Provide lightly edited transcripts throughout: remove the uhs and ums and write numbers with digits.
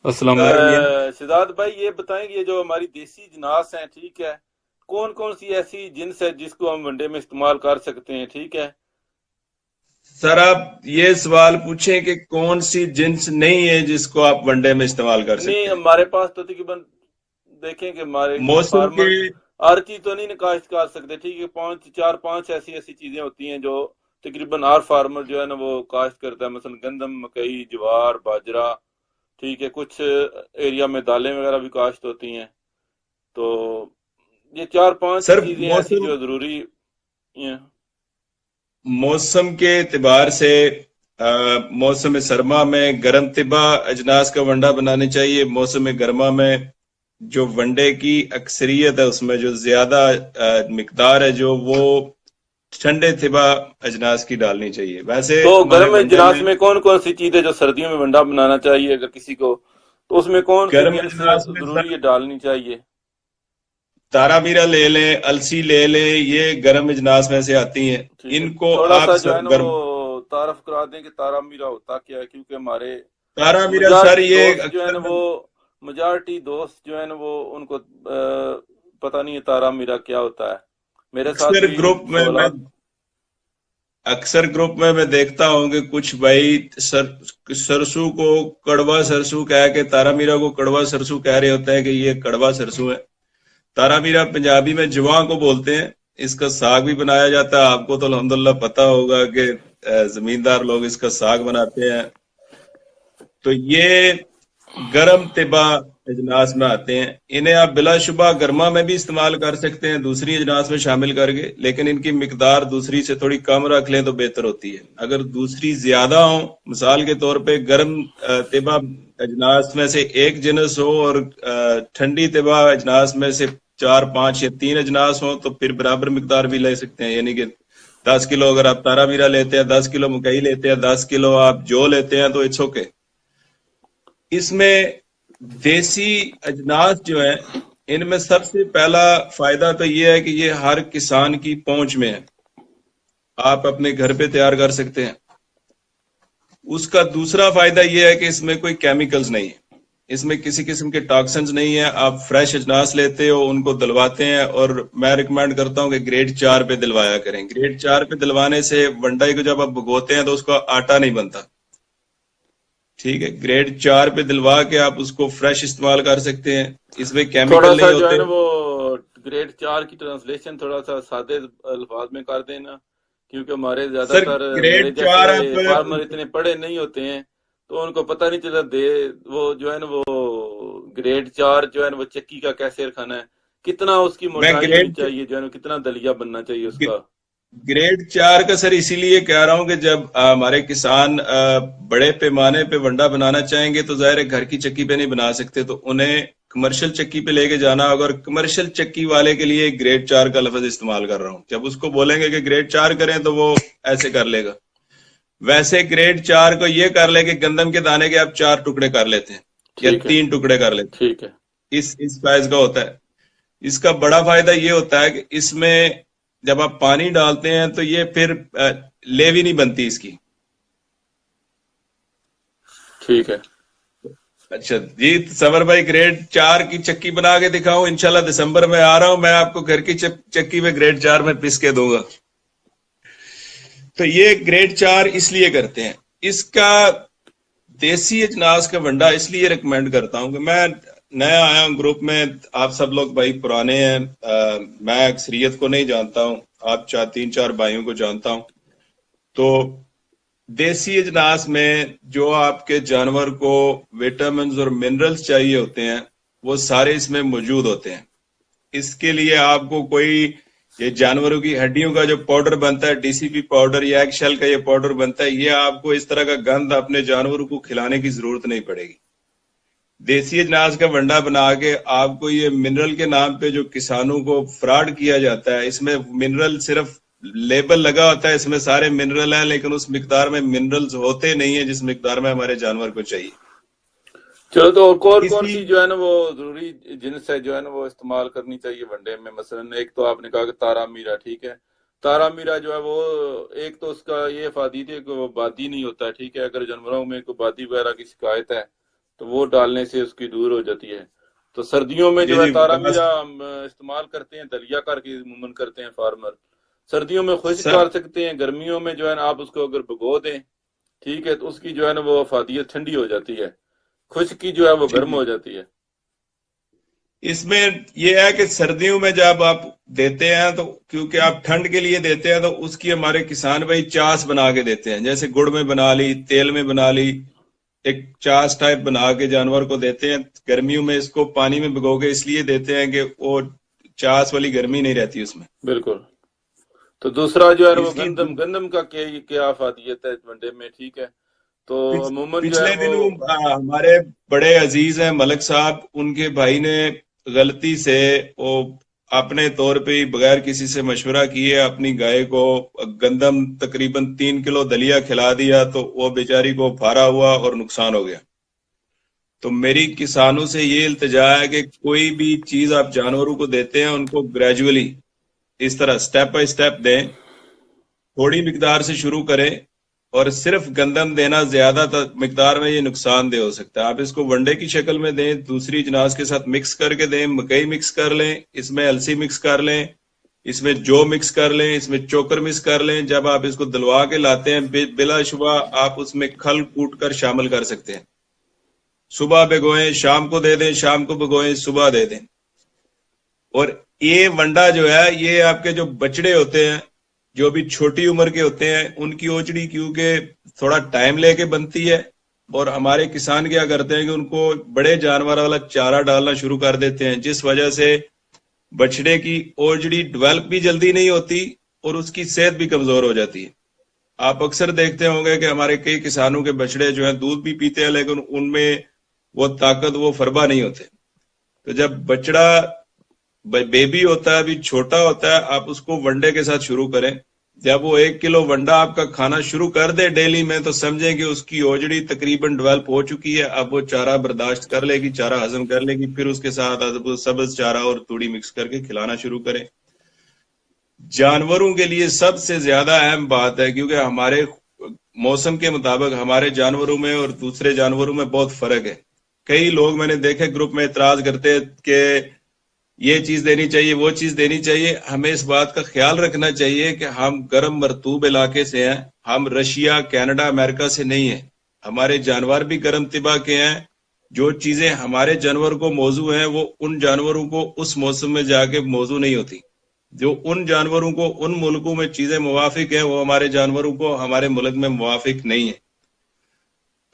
السلام علیکم۔ ارمین شہزاد بھائی یہ بتائیں کہ یہ جو ہماری دیسی جناس ہیں ٹھیک ہے، کون کون سی ایسی جنس ہے جس کو ہم ونڈے میں استعمال کر سکتے ہیں؟ ٹھیک ہے، سر آپ یہ سوال پوچھیں کہ کون سی جنس نہیں ہے جس کو آپ ون ڈے میں استعمال کر نہیں سکتے ہیں؟ ہمارے پاس تو تقریباً دیکھیں کہ ہمارے موسم فارمر کے ہر چیز تو نہیں کاشت کر سکتے، ٹھیک ہے، پانچ ایسی ایسی چیزیں ہوتی ہیں جو تقریباً ہر فارمر جو ہے نا وہ کاشت کرتا ہے، مثلا گندم، مکئی، جوار، باجرہ، ٹھیک ہے، کچھ ایریا میں دالیں وغیرہ بھی کاشت ہوتی ہیں، تو یہ چار پانچ سر چیزیں ایسی موسم جو ضروری ہیں۔ موسم کے اعتبار سے موسم سرما میں گرم طبع اجناس کا ونڈا بنانے چاہیے، موسم گرما میں جو ونڈے کی اکثریت ہے اس میں جو زیادہ مقدار ہے جو وہ ٹھنڈے طبع اجناس کی ڈالنی چاہیے۔ ویسے تو ہمارے گرم ونڈے اجلاس میں میں کون کون سی چیزیں جو سردیوں میں ونڈا بنانا چاہیے اگر کسی کو، تو اس میں کون سی گرم جنس اجناس میں سر ضروری ہے ڈالنی چاہیے؟ تارا میرا لے لیں، السی لے لیں، یہ گرم اجناس میں سے آتی ہیں۔ ٹھیک ان ہے، کو تھوڑا آپ سا جو ہے نا وہ گرم تعارف کرا دیں کہ تارا میرا ہوتا کیا ہے، کیونکہ ہمارے تارا میرا سر میجارٹی یہ دوست جو ہے اکثر نا وہ میجارٹی دوست جو ہے نا وہ ان کو پتہ نہیں ہے تارا میرا کیا ہوتا ہے، میرے ساتھ اکثر بھی گروپ میں سوالات۔ اکثر گروپ میں دیکھتا ہوں کہ کچھ بھائی سرسوں کو کڑوا سرسوں کہہ کے تارا میرا کو کڑوا سرسوں کہہ رہے ہوتے ہیں کہ یہ کڑوا سرسوں ہے۔ تارا میرا پنجابی میں جواں کو بولتے ہیں، اس کا ساگ بھی بنایا جاتا ہے۔ آپ کو تو الحمدللہ پتا ہوگا کہ زمیندار لوگ اس کا ساگ بناتے ہیں۔ تو یہ گرم طبع اجناس میں آتے ہیں، انہیں آپ بلا شبہ گرما میں بھی استعمال کر سکتے ہیں دوسری اجناس میں شامل کر کے، لیکن ان کی مقدار دوسری سے تھوڑی کم رکھ لیں تو بہتر ہوتی ہے۔ اگر دوسری زیادہ ہوں، مثال کے طور پہ گرم طبع اجناس میں سے ایک جنس ہو اور ٹھنڈی طبع اجناس میں سے 4 5 یا 3 اجناس ہوں تو پھر برابر مقدار بھی لے سکتے ہیں، یعنی کہ 10 کلو اگر آپ تارا میرا لیتے ہیں، 10 کلو مکئی لیتے ہیں، 10 کلو آپ جو لیتے ہیں تو اٹس اوکے۔ اس میں دیسی اجناس جو ہیں ان میں سب سے پہلا فائدہ تو یہ ہے کہ یہ ہر کسان کی پہنچ میں ہے، آپ اپنے گھر پہ تیار کر سکتے ہیں۔ اس کا دوسرا فائدہ یہ ہے کہ اس میں کوئی کیمیکلز نہیں ہے، اس میں کسی قسم کے ٹاکسنز نہیں ہیں۔ آپ فریش اجناس لیتے ہو، ان کو دلواتے ہیں، اور میں ریکمینڈ کرتا ہوں کہ گریڈ 4 پہ دلوایا کریں۔ گریڈ 4 پہ دلوانے سے ونڈائی کو جب آپ بھگوتے ہیں تو اس کا آٹا نہیں بنتا، ٹھیک ہے۔ گریڈ 4 پہ دلوا کے آپ اس کو فریش استعمال کر سکتے ہیں، اس میں تھوڑا کیمیکل نہیں سا جو ہے ہوتے۔ نا وہ گریڈ 4 کی ٹرانسلیشن تھوڑا سا سادے الفاظ میں کر دینا، کیونکہ ہمارے زیادہ سر تر گریڈ میرے جیسے 4 آپ فارمر اتنے پڑھے نہیں ہوتے ہیں، تو ان کو پتہ نہیں چلتا وہ جو ہے نا وہ گریڈ 4 جو ہے نا وہ چکی کا کیسے رکھنا ہے، کتنا اس کی میں موٹائی ہونی چاہیے، جو ہے نا کتنا دلیا بننا چاہیے اس کا۔ گریڈ 4 کا سر اسی لیے کہہ رہا ہوں کہ جب ہمارے کسان بڑے پیمانے پہ ونڈا بنانا چاہیں گے تو ظاہر ہے گھر کی چکی پہ نہیں بنا سکتے، تو انہیں کمرشل چکی پہ لے کے جانا ہوگا، اور کمرشل چکی والے کے لیے گریڈ 4 کا لفظ استعمال کر رہا ہوں۔ جب اس کو بولیں گے کہ گریڈ 4 کریں تو وہ ایسے کر لے گا۔ ویسے گریڈ 4 کو یہ کر لے کہ گندم کے دانے کے آپ 4 ٹکڑے کر لیتے ہیں یا ٹھیک ہے، 3 ٹکڑے کر لیتے ٹھیک ہے، ہیں، اس سائز کا ہوتا ہے۔ اس کا بڑا فائدہ یہ ہوتا ہے کہ اس میں جب آپ پانی ڈالتے ہیں تو یہ پھر لیوی نہیں بنتی اس کی۔ ٹھیک ہے۔ اچھا جی سمر بھائی، گریڈ 4 کی چکی بنا کے دکھاؤں؟ انشاءاللہ دسمبر میں آ رہا ہوں، میں آپ کو گھر کی چکی میں گریڈ 4 میں پس کے دوں گا۔ تو یہ گریڈ 4 اس لیے کرتے ہیں۔ اس کا دیسی اجناس کا ونڈا اس لیے ریکمینڈ کرتا ہوں کہ میں نیا آیا ہوں گروپ میں، آپ سب لوگ بھائی پرانے ہیں، میں اکثریت کو نہیں جانتا ہوں، آپ 3 4 بھائیوں کو جانتا ہوں۔ تو دیسی اجناس میں جو آپ کے جانور کو وٹامنز اور منرلز چاہیے ہوتے ہیں وہ سارے اس میں موجود ہوتے ہیں۔ اس کے لیے آپ کو کوئی یہ جانوروں کی ہڈیوں کا جو پاؤڈر بنتا ہے، ڈی سی پی پاؤڈر، یا ایگ شیل کا یہ پاؤڈر بنتا ہے، یہ آپ کو اس طرح کا گند اپنے جانوروں کو کھلانے کی ضرورت نہیں پڑے گی۔ دیسی اجناس کا ونڈا بنا کے آپ کو یہ منرل کے نام پہ جو کسانوں کو فراڈ کیا جاتا ہے، اس میں منرل صرف لیبل لگا ہوتا ہے، اس میں سارے منرل ہیں، لیکن اس مقدار میں منرلز ہوتے نہیں ہیں جس مقدار میں ہمارے جانور کو چاہیے۔ چلو تو اور کون اسی سی جو ہے نا وہ ضروری جنس ہے جو ہے نا وہ استعمال کرنی چاہیے ونڈے میں؟ مثلا ایک تو آپ نے کہا کہ تارا میرا، ٹھیک ہے، تارا میرا جو ہے وہ ایک تو اس کا یہ فادیت ہے کہ وہ بادی نہیں ہوتا ہے، ٹھیک ہے، اگر جانوروں میں کوئی بادی وغیرہ کی شکایت ہے تو وہ ڈالنے سے اس کی دور ہو جاتی ہے. تو سردیوں میں جی جو ہے جی تارا بس میرا استعمال کرتے ہیں, دلیا کر کے عموماً کرتے ہیں فارمر. سردیوں میں خشک سر کر سکتے ہیں, گرمیوں میں جو ہے نا آپ اس کو اگر بھگو دیں, ٹھیک ہے, تو اس کی جو ہے نا وہ افادیت ٹھنڈی ہو جاتی ہے, خشک کی جو ہے وہ جی گرم جی ہو جاتی ہے. اس میں یہ ہے کہ سردیوں میں جب آپ دیتے ہیں تو کیونکہ آپ ٹھنڈ کے لیے دیتے ہیں تو اس کی ہمارے کسان بھائی چاس بنا کے دیتے ہیں, جیسے گڑ میں بنا لی, تیل میں بنا لی, ایک چاس ٹائپ بنا کے جانور کو دیتے ہیں. گرمیوں میں اس کو پانی میں بھگو کے اس لیے دیتے ہیں کہ وہ چاس والی گرمی نہیں رہتی اس میں. بالکل. تو دوسرا جو ہے نا وہ اس کی گندم کا کیا افادیت ہے ونڈے میں, ٹھیک ہے. تو عموماً جو ہے پچھلے وہ دنوں ہمارے بڑے عزیز ہیں ملک صاحب, ان کے بھائی نے غلطی سے وہ اپنے طور پہ ہی بغیر کسی سے مشورہ کیے اپنی گائے کو گندم تقریباً 3 کلو دلیا کھلا دیا, تو وہ بیچاری کو پھارا ہوا اور نقصان ہو گیا. تو میری کسانوں سے یہ التجا ہے کہ کوئی بھی چیز آپ جانوروں کو دیتے ہیں ان کو گریجولی اس طرح سٹیپ بائی سٹیپ دیں, تھوڑی مقدار سے شروع کریں, اور صرف گندم دینا زیادہ مقدار میں یہ نقصان دہ ہو سکتا ہے. آپ اس کو ونڈے کی شکل میں دیں, دوسری جناس کے ساتھ مکس کر کے دیں, مکئی مکس کر لیں, اس میں السی مکس کر لیں, اس میں جو مکس کر لیں, اس میں چوکر مکس کر لیں. جب آپ اس کو دلوا کے لاتے ہیں بلا شبہ آپ اس میں کھل کوٹ کر شامل کر سکتے ہیں. صبح بھگوئیں, شام کو دے دیں, شام کو بھگوئیں, صبح دے دیں. اور یہ ونڈا جو ہے یہ آپ کے جو بچڑے ہوتے ہیں جو بھی چھوٹی عمر کے ہوتے ہیں ان کی اوچڑی کیونکہ تھوڑا ٹائم لے کے بنتی ہے, اور ہمارے کسان کیا کرتے ہیں کہ ان کو بڑے جانور والا چارہ ڈالنا شروع کر دیتے ہیں, جس وجہ سے بچڑے کی اوجڑی ڈیولپ بھی جلدی نہیں ہوتی اور اس کی صحت بھی کمزور ہو جاتی ہے. آپ اکثر دیکھتے ہوں گے کہ ہمارے کئی کسانوں کے بچڑے جو ہیں دودھ بھی پیتے ہیں لیکن ان میں وہ طاقت وہ فربا نہیں ہوتے. تو جب بچڑا بیبی ہوتا ہے, ابھی چھوٹا ہوتا ہے, آپ اس کو ونڈے کے ساتھ شروع کریں. جب وہ 1 کلو ونڈا آپ کا کھانا شروع کر دے ڈیلی میں, تو سمجھیں کہ اس کی اوجڑی تقریباً ڈیولپ ہو چکی ہے. اب وہ چارہ برداشت کر لے گی, چارہ ہضم کر لے گی, پھر اس کے ساتھ سبز چارہ اور توڑی مکس کر کے کھلانا شروع کریں. جانوروں کے لیے سب سے زیادہ اہم بات ہے, کیونکہ ہمارے موسم کے مطابق ہمارے جانوروں میں اور دوسرے جانوروں میں بہت فرق ہے. کئی لوگ میں نے دیکھے گروپ میں اعتراض کرتے کہ یہ چیز دینی چاہیے, وہ چیز دینی چاہیے. ہمیں اس بات کا خیال رکھنا چاہیے کہ ہم گرم مرطوب علاقے سے ہیں, ہم رشیا, کینیڈا, امریکہ سے نہیں ہیں. ہمارے جانور بھی گرم طبع کے ہیں. جو چیزیں ہمارے جانور کو موزوں ہیں وہ ان جانوروں کو اس موسم میں جا کے موزوں نہیں ہوتی. جو ان جانوروں کو ان ملکوں میں چیزیں موافق ہیں وہ ہمارے جانوروں کو ہمارے ملک میں موافق نہیں ہے.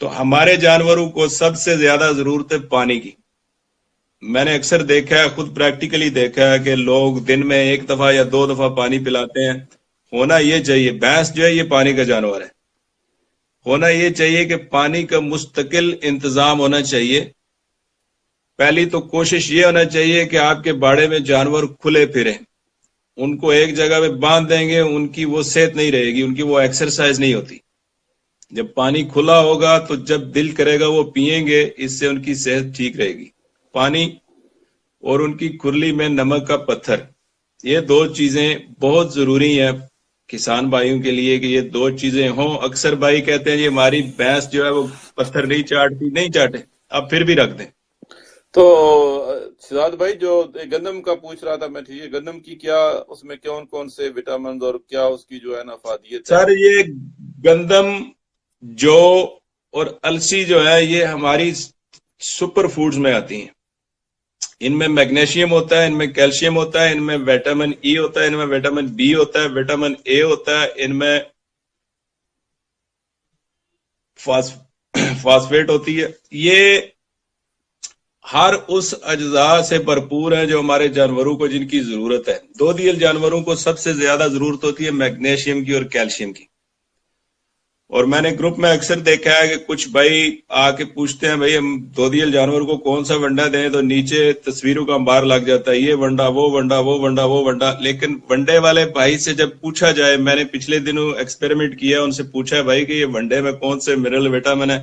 تو ہمارے جانوروں کو سب سے زیادہ ضرورت ہے پانی کی. میں نے اکثر دیکھا ہے, خود پریکٹیکلی دیکھا ہے کہ لوگ دن میں 1 دفعہ یا 2 دفعہ پانی پلاتے ہیں. ہونا یہ چاہیے, بھینس جو ہے یہ پانی کا جانور ہے, ہونا یہ چاہیے کہ پانی کا مستقل انتظام ہونا چاہیے. پہلی تو کوشش یہ ہونا چاہیے کہ آپ کے باڑے میں جانور کھلے پھریں. ان کو ایک جگہ پہ باندھ دیں گے, ان کی وہ صحت نہیں رہے گی, ان کی وہ ایکسرسائز نہیں ہوتی. جب پانی کھلا ہوگا تو جب دل کرے گا وہ پئیں گے, اس سے ان کی صحت ٹھیک رہے گی. پانی اور ان کی کھرلی میں نمک کا پتھر, یہ 2 چیزیں بہت ضروری ہیں کسان بھائیوں کے لیے کہ یہ 2 چیزیں ہوں. اکثر بھائی کہتے ہیں یہ ہماری بھینس جو ہے وہ پتھر نہیں چاٹتی, نہیں چاٹے, اب پھر بھی رکھ دیں. تو شہزاد بھائی جو گندم کا پوچھ رہا تھا میں, ٹھیک ہے, گندم کی کیا اس میں کون کون سے وٹامنز اور کیا اس کی جو ہے نا افادیت ہے؟ سر یہ گندم, جو اور السی جو ہے یہ ہماری سپر فوڈز میں آتی ہیں. ان میں میگنیشیم ہوتا ہے, ان میں کیلشیم ہوتا ہے, ان میں وٹامن ای ہوتا ہے, ان میں وٹامن بی ہوتا ہے, وٹامن اے ہوتا ہے, ان میں فاسفیٹ ہوتی ہے. یہ ہر اس اجزاء سے بھرپور ہے جو ہمارے جانوروں کو جن کی ضرورت ہے. 2 دیل جانوروں کو سب سے زیادہ ضرورت ہوتی ہے میگنیشیم کی اور کیلشیم کی. اور میں نے گروپ میں اکثر دیکھا ہے کہ کچھ بھائی آ کے پوچھتے ہیں بھائی ہم 2 دیل جانور کو کون سا ونڈا دیں, تو نیچے تصویروں کا انبار لگ جاتا ہے, یہ ونڈا, وہ ونڈا, وہ ونڈا, وہ ونڈا. لیکن ونڈے والے بھائی سے جب پوچھا جائے, میں نے پچھلے دنوں ایکسپیریمنٹ کیا, ان سے پوچھا بھائی کہ یہ ونڈے میں کون سے منرل وٹامن ہے,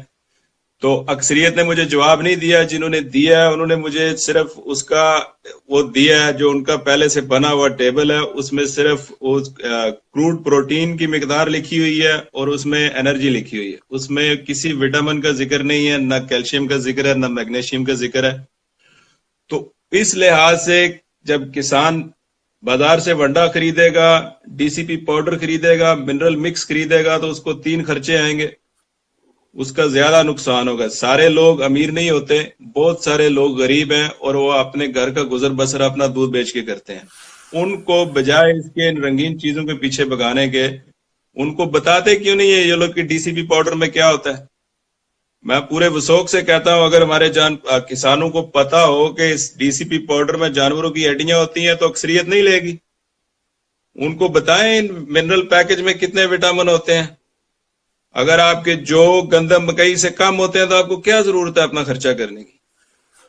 تو اکثریت نے مجھے جواب نہیں دیا، جنہوں نے دیا ہے انہوں نے مجھے صرف اس کا وہ دیا ہے جو ان کا پہلے سے بنا ہوا ٹیبل ہے، اس میں صرف کروڈ پروٹین کی مقدار لکھی ہوئی ہے اور اس میں انرجی لکھی ہوئی ہے، اس میں کسی وٹامن کا ذکر نہیں ہے، نہ کیلشیم کا ذکر ہے، نہ میگنیشیم کا ذکر ہے۔ تو اس لحاظ سے جب کسان بازار سے ونڈا خریدے گا، ڈی سی پی پاؤڈر خریدے گا، منرل مکس خریدے گا، تو اس کو 3 خرچے آئیں گے، اس کا زیادہ نقصان ہوگا۔ سارے لوگ امیر نہیں ہوتے، بہت سارے لوگ غریب ہیں اور وہ اپنے گھر کا گزر بسر اپنا دودھ بیچ کے کرتے ہیں۔ ان کو بجائے اس کے ان رنگین چیزوں کے پیچھے بگانے کے، ان کو بتاتے کیوں نہیں ہے یہ لوگ کہ ڈی سی پی پاؤڈر میں کیا ہوتا ہے؟ میں پورے وثوق سے کہتا ہوں اگر ہمارے کسانوں کو پتا ہو کہ اس ڈی سی پی پاؤڈر میں جانوروں کی ہڈیاں ہوتی ہیں تو اکثریت نہیں لے گی۔ ان کو بتائیں ان منرل پیکج میں کتنے وٹامن ہوتے ہیں۔ اگر آپ کے جو گندم مکئی سے کم ہوتے ہیں تو آپ کو کیا ضرورت ہے اپنا خرچہ کرنے کی؟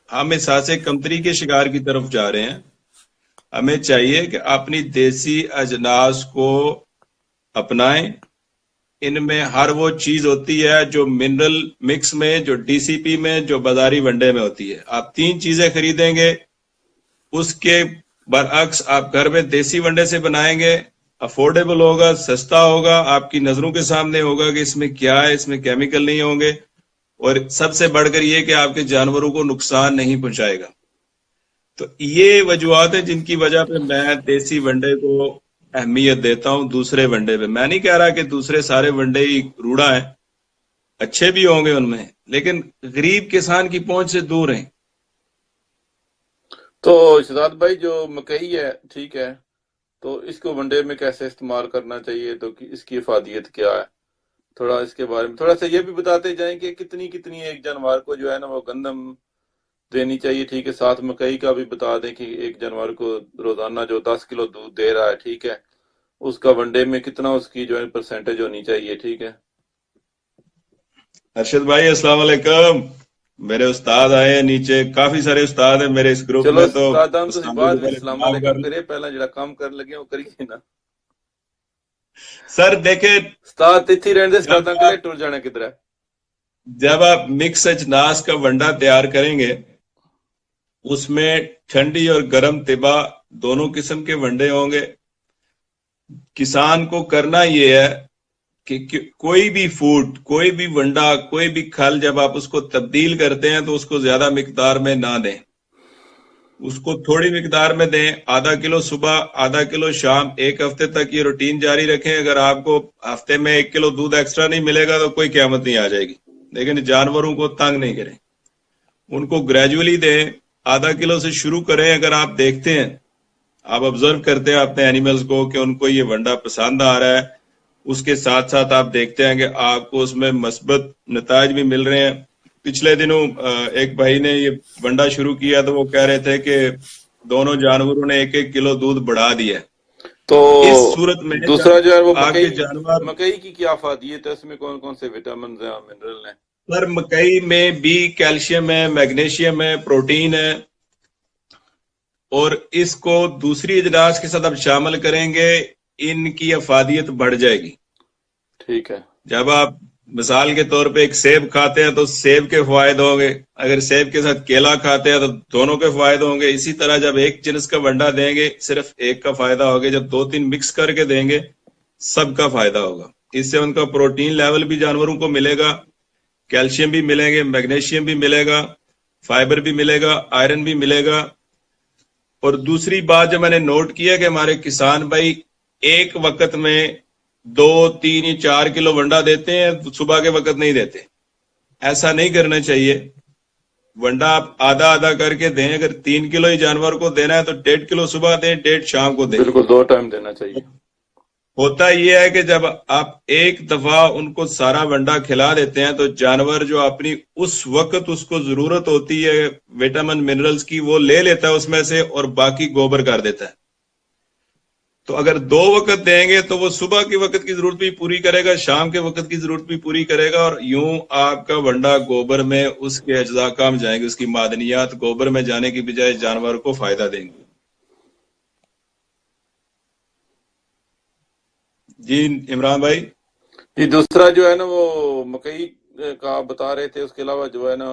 ہم اس حادثے کمتری کے شکار کی طرف جا رہے ہیں۔ ہمیں چاہیے کہ اپنی دیسی اجناس کو اپنائیں، ان میں ہر وہ چیز ہوتی ہے جو منرل مکس میں، جو ڈی سی پی میں، جو بازاری ونڈے میں ہوتی ہے۔ آپ 3 چیزیں خریدیں گے، اس کے برعکس آپ گھر میں دیسی ونڈے سے بنائیں گے، افورڈیبل ہوگا، سستا ہوگا، آپ کی نظروں کے سامنے ہوگا کہ اس میں کیا ہے، اس میں کیمیکل نہیں ہوں گے، اور سب سے بڑھ کر یہ کہ آپ کے جانوروں کو نقصان نہیں پہنچائے گا۔ تو یہ وجوہات ہیں جن کی وجہ پہ میں دیسی ونڈے کو اہمیت دیتا ہوں دوسرے ونڈے پہ۔ میں نہیں کہہ رہا کہ دوسرے سارے ونڈے ہی روڑا ہیں، اچھے بھی ہوں گے ان میں، لیکن غریب کسان کی پہنچ سے دور ہیں۔ تو شہزاد بھائی جو مکئی ہے ٹھیک ہے، تو اس کو ونڈے میں کیسے استعمال کرنا چاہیے، تو اس کی افادیت کیا ہے؟ تھوڑا اس کے بارے میں تھوڑا سا یہ بھی بتاتے جائیں کہ کتنی ایک جانور کو جو ہے نا وہ گندم دینی چاہیے، ٹھیک ہے، ساتھ مکئی کا بھی بتا دیں کہ ایک جانور کو روزانہ جو 10 کلو دودھ دے رہا ہے، ٹھیک ہے، اس کا ونڈے میں کتنا اس کی جو ہے پرسنٹیج ہونی چاہیے، ٹھیک ہے۔ ارشد بھائی السلام علیکم، میرے استاد آئے ہیں نیچے، کافی سارے استاد ہیں میرے اس گروپ چلو میں، تو استادان تو استادوں بعد کو میں پہلے السلام سلام علیکم کر لیں۔ کرے، پہلا جڑا کام کر لگے وہ کریے نا۔ سر دیکھیں، استاد تھی رہنے دے، جب استادان کے آپ لیے ٹر جانا کدھر ہے۔ جب آپ مکس اجناس کا ونڈا تیار کریں گے، اس میں ٹھنڈی اور گرم طبع دونوں قسم کے ونڈے ہوں گے۔ کسان کو کرنا یہ ہے کہ کوئی بھی فوڈ، کوئی بھی ونڈا، کوئی بھی کھل جب آپ اس کو تبدیل کرتے ہیں تو اس کو زیادہ مقدار میں نہ دیں، اس کو تھوڑی مقدار میں دیں، آدھا کلو صبح، آدھا کلو شام، 1 ہفتے تک یہ روٹین جاری رکھیں۔ اگر آپ کو ہفتے میں 1 کلو دودھ ایکسٹرا نہیں ملے گا تو کوئی قیامت نہیں آ جائے گی، لیکن جانوروں کو تنگ نہیں کریں، ان کو گریجولی دیں، آدھا کلو سے شروع کریں۔ اگر آپ دیکھتے ہیں، آپ آبزرو کرتے ہیں اپنے اینیملز کو کہ ان کو یہ ونڈا پسند آ رہا ہے، اس کے ساتھ ساتھ آپ دیکھتے ہیں کہ آپ کو اس میں مثبت نتائج بھی مل رہے ہیں۔ پچھلے دنوں ایک بھائی نے یہ ونڈا شروع کیا تو وہ کہہ رہے تھے کہ دونوں جانوروں نے 1 کلو دودھ بڑھا دیا ہے۔ تو اس صورت میں دوسرا جب جو ہے وہ آپ کے جانور، مکئی کی کیا افادیت ہے، اس میں کون کون سے وٹامنز ہیں اور منرل ہیں؟ پر مکئی میں بھی کیلشیم ہے، میگنیشیم ہے، پروٹین ہے، اور اس کو دوسری اجناس کے ساتھ آپ شامل کریں گے، ان کی افادیت بڑھ جائے گی۔ ٹھیک ہے۔ جب آپ مثال کے طور پہ ایک سیب کھاتے ہیں تو سیب کے فوائد ہوں گے، اگر سیب کے ساتھ کیلا کھاتے ہیں تو دونوں کے فوائد ہوں گے۔ اسی طرح جب ایک جنس کا ونڈا دیں گے صرف ایک کا فائدہ ہوگا، جب 2-3 مکس کر کے دیں گے سب کا فائدہ ہوگا۔ اس سے ان کا پروٹین لیول بھی جانوروں کو ملے گا، کیلشیم بھی ملیں گے، میگنیشیم بھی ملے گا، فائبر بھی ملے گا، آئرن بھی ملے گا۔ اور دوسری بات جو میں نے نوٹ کیا کہ ہمارے کسان بھائی ایک وقت میں 2-3-4 کلو ونڈا دیتے ہیں، صبح کے وقت نہیں دیتے، ایسا نہیں کرنا چاہیے۔ ونڈا آپ آدھا آدھا کر کے دیں، اگر 3 کلو ہی جانور کو دینا ہے تو 1.5 کلو صبح دیں، 1.5 شام کو دیں۔ بالکل 2 ٹائم دینا چاہیے۔ ہوتا یہ ہے کہ جب آپ ایک دفعہ ان کو سارا ونڈا کھلا دیتے ہیں تو جانور جو اپنی اس وقت اس کو ضرورت ہوتی ہے وٹامن منرلز کی وہ لے لیتا ہے اس میں سے، اور باقی گوبر کر دیتا ہے۔ تو اگر 2 وقت دیں گے تو وہ صبح کے وقت کی ضرورت بھی پوری کرے گا، شام کے وقت کی ضرورت بھی پوری کرے گا، اور یوں آپ کا ونڈا گوبر میں اس کے اجزاء کام جائیں گے، اس کی معدنیات گوبر میں جانے کی بجائے جانور کو فائدہ دیں گے۔ جی عمران بھائی۔ یہ دوسرا جو ہے نا وہ مکئی کا آپ بتا رہے تھے، اس کے علاوہ جو ہے نا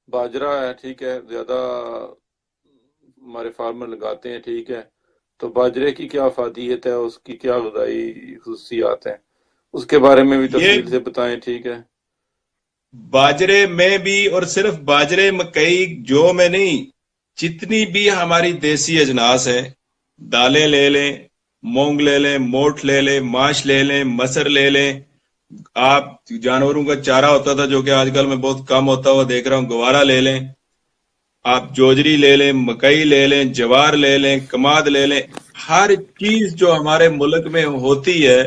باجرا ہے، ٹھیک ہے، زیادہ ہمارے فارمر لگاتے ہیں، ٹھیک ہے، تو باجرے کی کیا افادیت ہے، اس کی کیا غذائی خصوصیات ہیں، اس کے بارے میں بھی یہ تفصیل سے بتائیں، ٹھیک ہے۔ باجرے میں بھی، اور صرف باجرے مکئی جو میں نہیں، جتنی بھی ہماری دیسی اجناس ہیں، دالیں لے لیں، مونگ لے لیں، موٹ لے لیں، ماش لے لیں، مسر لے لیں، آپ جانوروں کا چارہ ہوتا تھا جو کہ آج کل میں بہت کم ہوتا ہوا دیکھ رہا ہوں، گوارا لے لیں، آپ جوجری لے لیں، مکئی لے لیں، جوار لے لیں، کماد لے لیں، ہر چیز جو ہمارے ملک میں ہوتی ہے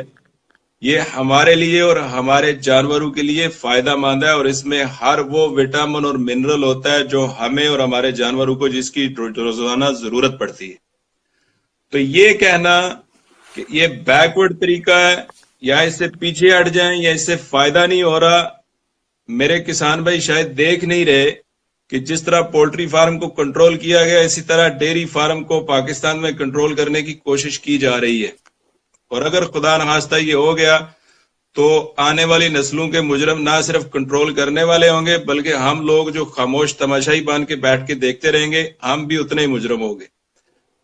یہ ہمارے لیے اور ہمارے جانوروں کے لیے فائدہ مند ہے، اور اس میں ہر وہ وٹامن اور منرل ہوتا ہے جو ہمیں اور ہمارے جانوروں کو جس کی روزانہ ضرورت پڑتی ہے۔ تو یہ کہنا کہ یہ بیکورڈ طریقہ ہے یا اس سے پیچھے ہٹ جائیں یا اس سے فائدہ نہیں ہو رہا، میرے کسان بھائی شاید دیکھ نہیں رہے کہ جس طرح پولٹری فارم کو کنٹرول کیا گیا اسی طرح ڈیری فارم کو پاکستان میں کنٹرول کرنے کی کوشش کی جا رہی ہے، اور اگر خدا نخواستہ یہ ہو گیا تو آنے والی نسلوں کے مجرم نہ صرف کنٹرول کرنے والے ہوں گے بلکہ ہم لوگ جو خاموش تماشائی بان کے بیٹھ کے دیکھتے رہیں گے ہم بھی اتنے ہی مجرم ہوں گے۔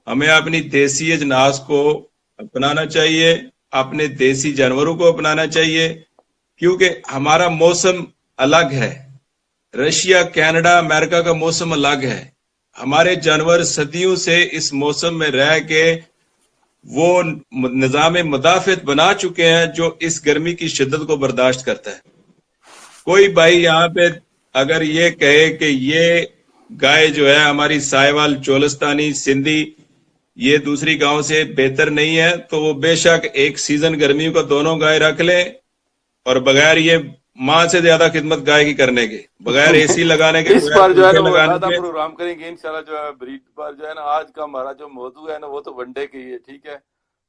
ہمیں اپنی دیسی اجناس کو اپنانا چاہیے، اپنے دیسی جانوروں کو اپنانا چاہیے، کیونکہ ہمارا موسم الگ ہے، رشیا، کینیڈا، امریکہ کا موسم الگ ہے، ہمارے جانور صدیوں سے اس موسم میں رہ کے وہ نظام مدافعت بنا چکے ہیں جو اس گرمی کی شدت کو برداشت کرتا ہے۔ کوئی بھائی یہاں پہ اگر یہ کہے کہ یہ گائے جو ہے ہماری سائیوال، چولستانی، سندھی، یہ دوسری گاؤں سے بہتر نہیں ہے، تو وہ بے شک ایک سیزن گرمیوں کا دونوں گائے رکھ لے، اور بغیر یہ ماں سے زیادہ خدمت گائے کی کرنے کے، بغیر اے سی لگانے کے، اس بغیر پر جو ہے پنکھے نا وہ لگانے علیحدہ کے۔ پروگرام کریں گے انشاءاللہ، جو ہے بریڈ پر جو ہے نا آج کا ہمارا جو موضوع ہے نا وہ تو ون ڈے کی ہے، ٹھیک ہے،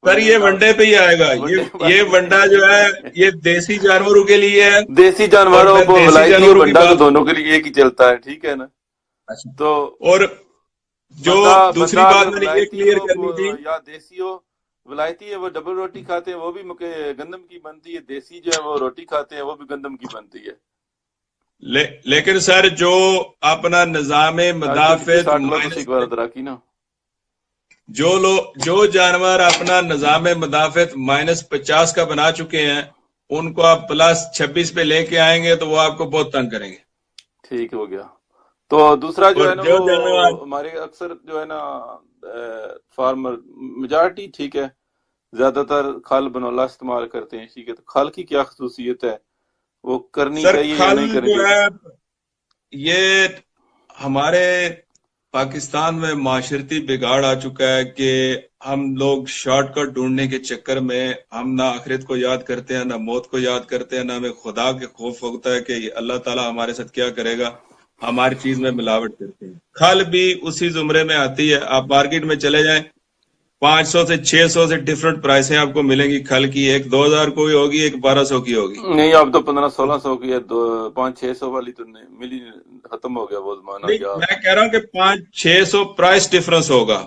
سر ون ڈے یہ کا، ون ڈے پہ ہی آئے گا، ون ڈے یہ پر ونڈا جو ہے یہ دیسی جانوروں کے لیے ہے، دیسی اور جانوروں میں کو دیسی ولائتی اور جانوروں کی بنڈا کو بات، دونوں کے لیے ایک ہی چلتا ہے، ٹھیک ہے نا۔ تو اور جو بندہ دوسری بات اگر میں نے یہ ولائتی کلیئر ہو کرنی تھی، یا دیسی ہو، ولائتی ہے وہ ڈبل روٹی کھاتے ہیں، وہ بھی گندم کی بنتی ہے، دیسی جو ہے وہ روٹی کھاتے ہیں، وہ بھی گندم کی بنتی ہے۔ لیکن سر جو اپنا نظام آج تو کتنی مدافعت 60 لو تو مائنس، سیکھ بار دراکی نا۔ جو جانور اپنا نظام مدافعت -50 کا بنا چکے ہیں ان کو آپ +26 پہ لے کے آئیں گے تو وہ آپ کو بہت تنگ کریں گے۔ ٹھیک ہو گیا۔ تو دوسرا جو اور ہے نا جو وہ جانور، ہمارے اکثر جو ہے نا فارمر میجارٹی، ٹھیک ہے، زیادہ تر کھال بنولا استعمال کرتے ہیں، ٹھیک ہے، تو کھال کی کیا خصوصیت ہے، وہ کرنی سر چاہیے یا کھل نہیں کرنی جو چاہیے؟ ہے یہ ہمارے پاکستان میں معاشرتی بگاڑ آ چکا ہے کہ ہم لوگ شارٹ کٹ ڈھونڈنے کے چکر میں ہم نہ آخرت کو یاد کرتے ہیں، نہ موت کو یاد کرتے ہیں، نہ ہمیں خدا کے خوف ہوتا ہے کہ اللہ تعالیٰ ہمارے ساتھ کیا کرے گا، ہماری چیز میں ملاوٹ کرتے ہیں۔ کھل بھی اسی زمرے میں آتی ہے، آپ مارکیٹ میں چلے جائیں 500 سے 600 سے ڈفرنٹ پرائسیں آپ کو ملیں گی، کھل کی ایک 2000 کوئی ہوگی، ایک 1200 کی ہوگی۔ نہیں، اب تو 1500-1600 کی ہے، 500-600 والی تو نہیں ملی، ختم ہو گیا وہ زمانہ نہیں یاد۔ میں کہہ رہا ہوں کہ 500-600 پرائس ڈفرنس ہوگا،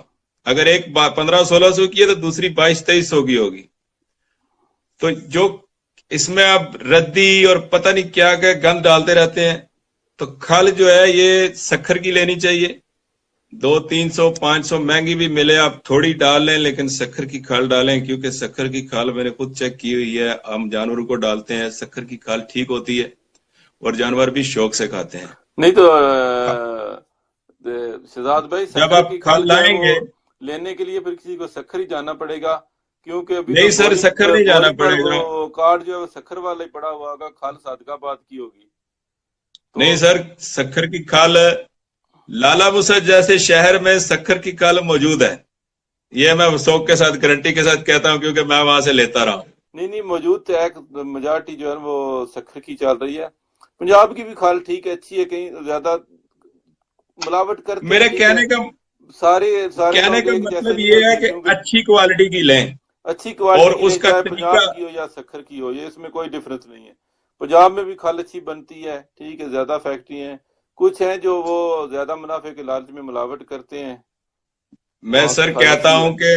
اگر ایک 1500-1600 کی ہے تو دوسری 2200-2300 کی ہوگی۔ تو جو اس میں اب ردی اور پتہ نہیں کیا کیا گند ڈالتے رہتے ہیں، تو کھل جو ہے یہ سکھر کی لینی چاہیے، 200-300-500 مہنگی بھی ملے آپ تھوڑی ڈال لیں، لیکن سکھر کی کھال ڈالیں، کیونکہ سکھر کی کھال میں نے خود چیک کی ہوئی ہے، ہم جانوروں کو ڈالتے ہیں، سکھر کی کھال ٹھیک ہوتی ہے اور جانور بھی شوق سے کھاتے ہیں۔ نہیں تو شہزاد بھائی، جب سکھر آپ کی کھال کھال جو ہے لائیں وہ گے، لینے کے لیے پھر کسی کو سکھر ہی جانا پڑے گا، کیونکہ ابھی تو نہیں سر سکھر نہیں جانا بوری پر پڑے وہ گا، کارڈ جو ہے وہ سکھر والا ہی پڑا ہوا ہوگا، کھال صادقہ باد کی ہوگی تو۔ نہیں سر سکھر کی کھال لالا مسد جیسے شہر میں سکھر کی کھال موجود ہے، یہ میں شوق کے ساتھ گارنٹی کے ساتھ کہتا ہوں کیونکہ میں وہاں سے لیتا رہا ہوں۔ نہیں موجود تو ایک میجارٹی جو ہے وہ سکھر کی چل رہی ہے۔ پنجاب کی بھی کھال ٹھیک ہے، اچھی ہے، کہیں زیادہ ملاوٹ کرتے ہیں، میرے ٹھیک ہے، کہنے کا سارے لوگ ایک جیسے مطلب نہیں یہ ہے ہوتے، کہ کیونکہ اچھی کوالٹی کی لیں، اچھی اور کوالٹی کی اس لیں، کا چاہے طریقہ، پنجاب کی ہو یا سکھر کی ہو، یہ اس میں کوئی ڈفرنس نہیں ہے۔ پنجاب میں بھی کھال اچھی بنتی ہے، ٹھیک ہے، زیادہ فیکٹری ہیں، کچھ ہیں جو وہ زیادہ منافع کے لالچ میں ملاوٹ کرتے ہیں، میں وہاں کی سر کھال کہتا اچھی ہے۔ ہوں کہ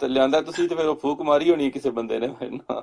ਤੇ ਲਿਆਂਦਾ ਤੁਸੀਂ, ਤੇ ਫਿਰ ਉਹ ਫੂਕ ਮਾਰੀ ਹੋਣੀ ਕਿਸੇ ਬੰਦੇ ਨੇ ਨਾ।